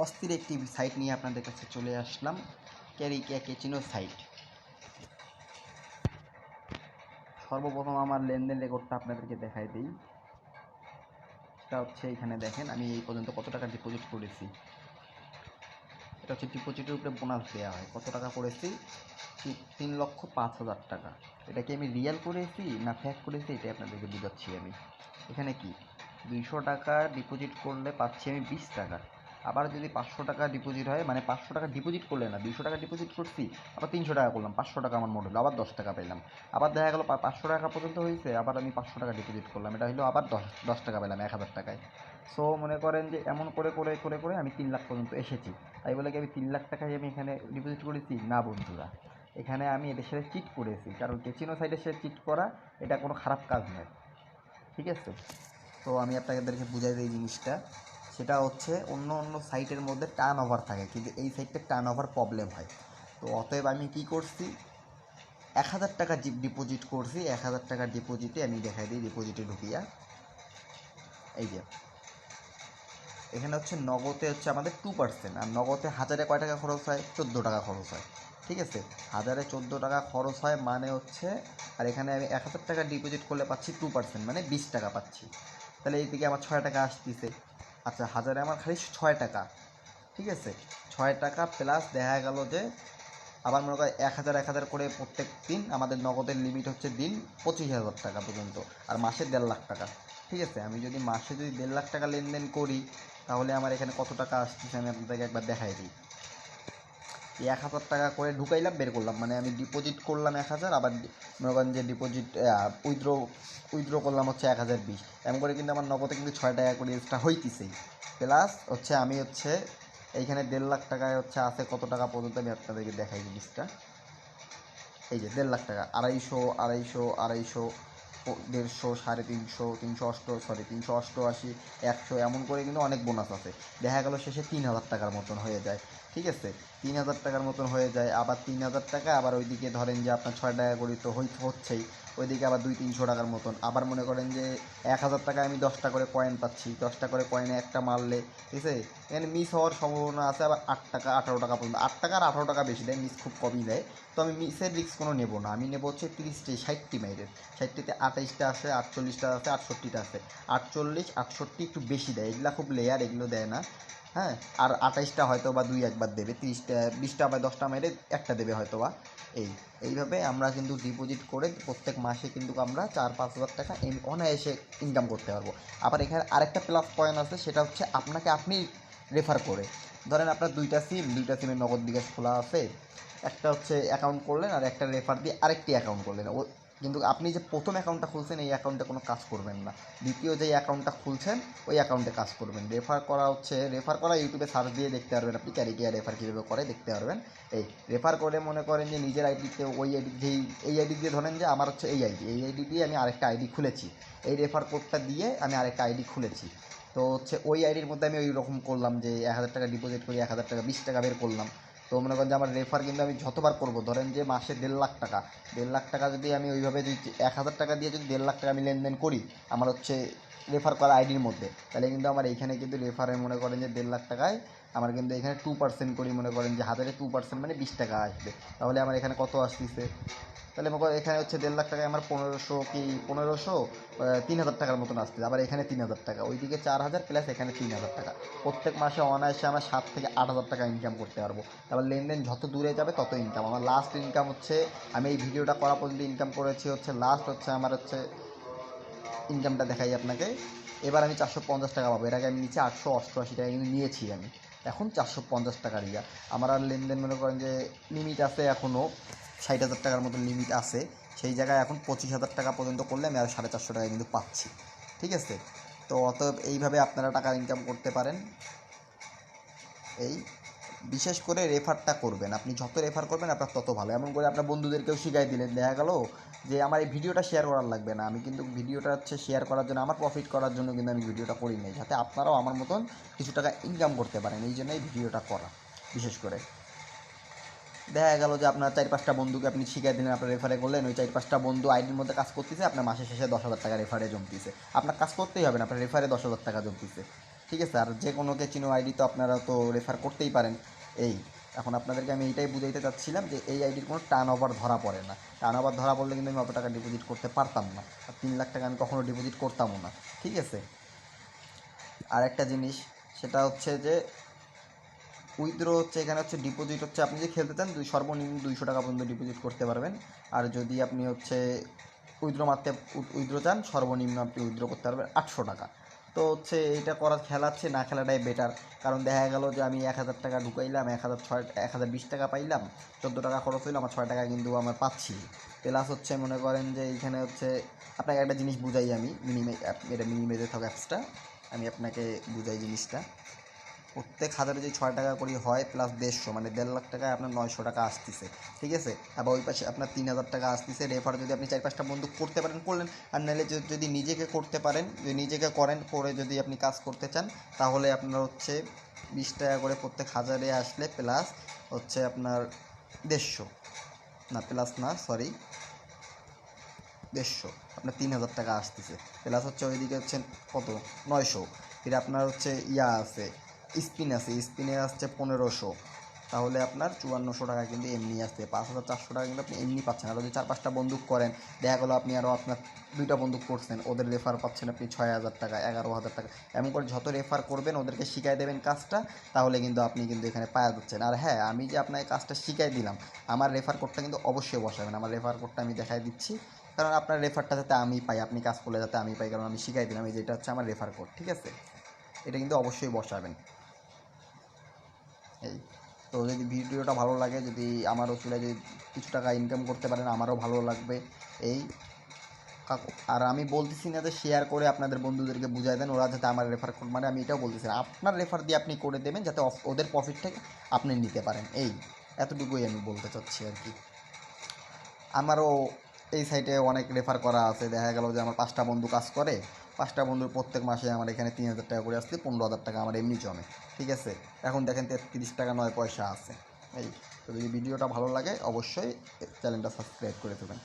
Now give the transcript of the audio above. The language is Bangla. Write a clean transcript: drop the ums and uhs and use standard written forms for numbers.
অস্থির একটি সাইট নিয়ে আপনাদের কাছে চলে আসলাম, ক্যাচিনো সাইট। সর্বপ্রথম আমার লেনদেন রেকর্ডটা আপনাদেরকে দেখাই দিই। এটা হচ্ছে এখানে দেখেন আমি এই পর্যন্ত কত টাকা ডিপোজিট করেছি। এটা হচ্ছে ডিপোজিটের উপরে বোনাস দেওয়া হয়। কত টাকা করেছি? 3,05,000 টাকা। এটা কি আমি রিয়েল করেছি না ফ্যাক করেছি এটাই আপনাদেরকে বুঝাচ্ছি আমি। এখানে কি 200 টাকা ডিপোজিট করলে পাচ্ছি আমি 20 টাকা। আবার যদি 500 টাকা ডিপোজিট হয়, মানে 500 টাকা ডিপোজিট করলে না, 200 টাকা ডিপোজিট করছি, আবার 300 টাকা করলাম, 500 টাকা আমার মোট হলো, আবার 10 টাকা পেলাম। আবার দেখা গেল 500 টাকা পর্যন্ত হয়েছে, আবার আমি 500 টাকা ডিপোজিট করলাম, এটা হলো আবার 10 টাকা পেলাম 1000 টাকায়। সো মনে করেন যে এমন করে করে করে করে আমি 3 লাখ পর্যন্ত এসেছি। তাই বলে কি আমি 3 লাখ টাকায় আমি এখানে ডিপোজিট করেছি? না বন্ধুরা, এখানে আমি এদের সাথে চিট করেছি। কারণ ক্যাসিনো সাইটের সাথে চিট করা এটা কোনো খারাপ কাজ নয়, ঠিক আছে? তো আমি আপনাদেরকে বুঝাই দিই জিনিসটা। সেটা হচ্ছে অন্য অন্য সাইটের মধ্যে টার্ন ওভার থাকে, কিন্তু এই সাইটে টার্ন ওভার প্রবলেম হয়। তো অতএব আমি কি করছি, 1000 টাকা ডিপোজিট করছি। 1000 টাকা ডিপোজিটে আমি দেখাই দিই, ডিপোজিটে ঢুকিয়া এই যে এখানে হচ্ছে নগদে হচ্ছে আমাদের 2%, আর নগদে 1000-এ কয় টাকা খরচ হয়? 14 টাকা খরচ হয়, ঠিক আছে? 1000-এ 14 টাকা খরচ হয় মানে হচ্ছে, আর এখানে আমি 1000 টাকা ডিপোজিট করলে পাচ্ছি 2%, মানে 20 টাকা পাচ্ছি। তাহলে এই দিকে আমার 6 টাকা আসতেছে। আচ্ছা, 1000-এ আমার খালি 6 টাকা, ঠিক আছে? 6 টাকা প্লাস দেখা গেল যে আবার মনে করেন 1000 করে প্রত্যেক দিন আমাদের নগদের লিমিট হচ্ছে দিন 25,000 টাকা পর্যন্ত, আর মাসে 1.5 লাখ টাকা, ঠিক আছে? আমি যদি মাসে যদি 1.5 লাখ টাকা লেনদেন করি, তাহলে আমার এখানে কত টাকা আসতেছে আমি আপনাদেরকে একবার দেখাই দিই। এই 1000 টাকা করে ঢুকাইলাম, বের করলাম, মানে আমি ডিপোজিট করলাম 1000, আবার মনে করেন যে ডিপোজিট উইথড্র করলাম হচ্ছে 1020। এমন করে কিন্তু আমার নগদে কিন্তু 6 টাকা করে এক্সট্রা হইতেছেই। প্লাস হচ্ছে আমি হচ্ছে এইখানে 1.5 লাখ টাকায় হচ্ছে আছে কত টাকা পর্যন্ত আমি আপনাদেরকে দেখাই জিনিসটা। এই যে 1.5 লাখ টাকা, 250, 150, 350, 388, 100, এমন করে কিন্তু অনেক বোনাস আছে। দেখা গেল শেষে 3000 টাকার মতন হয়ে যায়, ঠিক আছে? 3000 টাকার মতন হয়ে যায়। আবার 3000 টাকা, আবার ওইদিকে ধরেন যে আপনার 6 টাকা করে তো হচ্ছেই, ওইদিকে আবার 200-300 টাকার মতন। আবার মনে করেন যে 1000 টাকায় আমি 10টা করে কয়েন পাচ্ছি, 10টা করে কয়েনে একটা মারলে, ঠিক আছে, এখানে মিস হওয়ার সম্ভাবনা আছে। আবার 8 টাকা 18 টাকা পর্যন্ত, 8 টাকা আর 18 টাকা বেশি দেয়, মিস খুব কমই দেয়। তো আমি মিসের রিস্ক কোনো নেবো না, আমি নেবো হচ্ছে 30টি 60টি মাইলের। 60টিতে 28টা আছে, 48টা আছে, 68টা আছে। 48 68 একটু বেশি দেয়, এগুলো খুব লেয়ার, এগুলো দেয় না, হ্যাঁ। আর 28টা হয়তো বা 2-1 বার দেবে, 30টা 20টা বা 10টা মাইলে একটা দেবে হয়তো বা। এইভাবে আমরা কিন্তু ডিপোজিট করে প্রত্যেক মাসে কিন্তু আমরা 4-5 হাজার টাকা অনায়াসে ইনকাম করতে পারবো। আবার এখানে আরেকটা প্লাস পয়েন্ট আছে, সেটা হচ্ছে আপনাকে আপনি রেফার করে, ধরেন আপনার দুইটা সিমের নগদ বিকাশ খোলা আছে, একটা হচ্ছে অ্যাকাউন্ট করলেন আর একটা রেফার দিয়ে আরেকটি অ্যাকাউন্ট করলেন। ও কিন্তু আপনি যে প্রথম অ্যাকাউন্টটা খুলছেন এই অ্যাকাউন্টে কোনো কাজ করবেন না, দ্বিতীয় যে অ্যাকাউন্টটা খুলছেন ওই অ্যাকাউন্টে কাজ করবেন। রেফার করা ইউটিউবে সার্চ দিয়ে দেখতে পারবেন, আপনি ক্যারিকেয়ার রেফার কীভাবে করে দেখতে পারবেন। রেফার করে মনে করেন যে নিজের আইডিতে ওই আইডি এই আইডি দিয়ে, ধরেন যে আমার হচ্ছে এই আইডি দিয়ে আমি আরেকটা আইডি খুলেছি, এই রেফার কোডটা দিয়ে আমি আরেকটা আইডি খুলেছি। তো হচ্ছে ওই আইডির মধ্যে আমি ওই রকম করলাম যে 1000 টাকা ডিপোজিট করি, 1000 টাকা 20 টাকা বের করলাম। তো মনে করেন যে আমার রেফার কিন্তু আমি যতবার করবো, ধরেন যে মাসে 1.5 লাখ টাকা, 1.5 লাখ টাকা যদি আমি ওইভাবে যদি 1000 টাকা দিয়ে যদি 1.5 লাখ টাকা আমি লেনদেন করি আমার হচ্ছে রেফার করা আইডির মধ্যে, তাহলে কিন্তু আমার এইখানে কিন্তু রেফারে মনে করেন যে 1.5 লাখ টাকায় আমার কিন্তু এখানে 2% করি, মনে করেন যে 1000-এ 2% মানে 20 টাকা আসবে। তাহলে আমার এখানে কত আসতেছে? তাহলে মনে করেন এখানে হচ্ছে 1.5 লাখ টাকায় আমার 1500 3000 টাকার মতন আসতেছে। আবার এখানে 3000 টাকা, ওইদিকে 4000 প্লাস এখানে 3000 টাকা। প্রত্যেক মাসে অনায়াসে আমরা 7 থেকে 8 হাজার টাকা ইনকাম করতে পারবো। তারপর লেনদেন যত দূরে যাবে তত ইনকাম। আমার লাস্ট ইনকাম হচ্ছে, আমি এই ভিডিওটা করা পর্যন্ত ইনকাম করেছি হচ্ছে লাস্ট হচ্ছে আমার হচ্ছে ইনকামটা দেখাই আপনাকে। এবার আমি 450 টাকা পাবো, এর আগে আমি নিচে 888 টাকা কিন্তু নিয়েছি আমি, এখন 450 টাকার ইয়া। আমার আর লেনদেন মনে করেন যে লিমিট আছে এখনও 60,000 টাকার মতো লিমিট আছে, সেই জায়গায় এখন 25,000 টাকা পর্যন্ত করলে আমি আর 450 টাকা কিন্তু পাচ্ছি, ঠিক আছে? তো অতএব এইভাবে আপনারা টাকা ইনকাম করতে পারেন। এই বিশেষ করে রেফারটা করবেন, আপনি যত রেফার করবেন আপনার তত ভালো। এমন করে আপনার বন্ধুদেরকেও শিখাই দিলেন, দেখা গেল যে আমার এই ভিডিওটা শেয়ার করার লাগবে না, আমি কিন্তু ভিডিওটা হচ্ছে শেয়ার করার জন্য, আমার প্রফিট করার জন্য কিন্তু আমি ভিডিওটা করি নাই, যাতে আপনারাও আমার মতন কিছু টাকা ইনকাম করতে পারেন, এই জন্যই ভিডিওটা করা। বিশেষ করে দেখা গেল যে আপনার 4-5টা বন্ধুকে আপনি শিখিয়ে দিলেন, আপনার রেফারে করলেন, ওই 4-5টা বন্ধু আইডির মধ্যে কাজ করতেছে, আপনার মাসের শেষে 10,000 টাকা রেফারে জমতেছে। আপনার কাজ করতেই হবে না, আপনার রেফারে 10,000 টাকা জমতেছে, ঠিক আছে। আর যে কোনো ক্যাচিনো আইডি তো আপনারা তো রেফার করতেই পারেন। এই এখন আপনাদেরকে আমি এইটাই বুঝাইতে চাচ্ছিলাম যে এই আইডির কোনো টার্ন ওভার ধরা পড়ে না। টার্ন ওভার ধরা পড়লে কিন্তু আমি অত টাকা ডিপোজিট করতে পারতাম না, আর 3 লাখ টাকা আমি কখনো ডিপোজিট করতামও না, ঠিক আছে। আর একটা জিনিস, সেটা হচ্ছে যে উইথড্র হচ্ছে, এখানে হচ্ছে ডিপোজিট হচ্ছে আপনি যে খেলতে চান সর্বনিম্ন 200 টাকা পর্যন্ত ডিপোজিট করতে পারবেন। আর যদি আপনি হচ্ছে উইথড্র চান, সর্বনিম্ন আপনি উইথড্র করতে পারবেন 800 টাকা। তো হচ্ছে এইটা করার খেলাচ্ছে না খেলাটাই বেটার। কারণ দেখা গেল যে আমি 1000 টাকা ঢুকাইলাম, 1020 টাকা পাইলাম, 14 টাকা খরচ হইলো, আমার 6 টাকা কিন্তু আমার পাচ্ছি। প্লাস হচ্ছে মনে করেন যে এইখানে হচ্ছে আপনাকে একটা জিনিস বুঝাই আমি, এটা মিনিমাইজে থাকা অ্যাপসটা আমি আপনাকে বুঝাই জিনিসটা। প্রত্যেক হাজারে যদি 6 টাকা করে হয় প্লাস 150, মানে 1.5 লাখ টাকায় আপনার 900 টাকা আসতেছে, ঠিক আছে। আবার ওই পাশে আপনার 3000 টাকা আসতেছে। রেফার যদি আপনি 4-5টা বন্ধু করতে পারেন করলেন, আর নাহলে যদি নিজেকে করতে পারেন, যদি নিজেকে করেন, করে যদি আপনি কাজ করতে চান, তাহলে আপনার হচ্ছে 20 টাকা করে প্রত্যেক হাজারে আসলে প্লাস হচ্ছে আপনার 150, না প্লাস না সরি 150, আপনার 3000 টাকা আসতেছে। প্লাস হচ্ছে ওইদিকে হচ্ছে কত 900, ফির আপনার হচ্ছে আছে স্পিন আছে, স্পিনে আসছে 1500, তাহলে আপনার 5400 টাকা কিন্তু এমনি আসছে। 5400 টাকা কিন্তু আপনি এমনি পাচ্ছেন। আর যদি 4-5টা বন্দুক করেন, দেখা গেলো আপনি আরও আপনার 2টা বন্দুক করছেন, ওদের রেফার পাচ্ছেন আপনি 6000 টাকা, 11000 টাকা। এমন করে যত রেফার করবেন, ওদেরকে শিখাই দেবেন কাজটা, তাহলে কিন্তু আপনি কিন্তু এখানে পাওয়া যাচ্ছেন। আর হ্যাঁ, আমি যে আপনাকে কাজটা শিখাই দিলাম, আমার রেফার কোডটা কিন্তু অবশ্যই বসাবেন। আমার রেফার কোডটা আমি দেখাই দিচ্ছি, কারণ আপনার রেফারটা যাতে আমি পাই, আপনি কাজ করলে যাতে আমি পাই, কারণ আমি শিখাই দিলাম। এই যেটা হচ্ছে আমার রেফার কোড, ঠিক আছে। এটা কিন্তু অবশ্যই বসাবেন। এই তো যদি ভিডিওটা ভালো লাগে, যদি আমারও চলে যদি কিছু টাকা ইনকাম করতে পারেন, আমারও ভালো লাগবে। এই আর আমি বলতেছি না যে শেয়ার করে আপনাদের বন্ধুদেরকে বুঝাই দেন, ওরা যাতে আমার রেফার কোড, মানে আমি এটাও বলতেছি না, আপনার রেফার দিয়ে আপনি করে দেবেন যাতে ওদের প্রফিট থেকে আপনি নিতে পারেন। এই এতটুকুই আমি বলতে চাচ্ছি আর কি। আমারও এই সাইটে অনেক রেফার করা আছে। দেখা গেল যে আমার 5টা বন্ধু কাজ করে, 5টা বন্ধুর প্রত্যেক মাসে আমার এখানে 3000 টাকা করে আসলে 15,000 টাকা আমার এমনি জমে, ঠিক আছে। এখন দেখেন 33 টাকা 9 পয়সা আছে। এই তো যদি ভিডিওটা ভালো লাগে, অবশ্যই চ্যানেলটা সাবস্ক্রাইব করে দেবেন।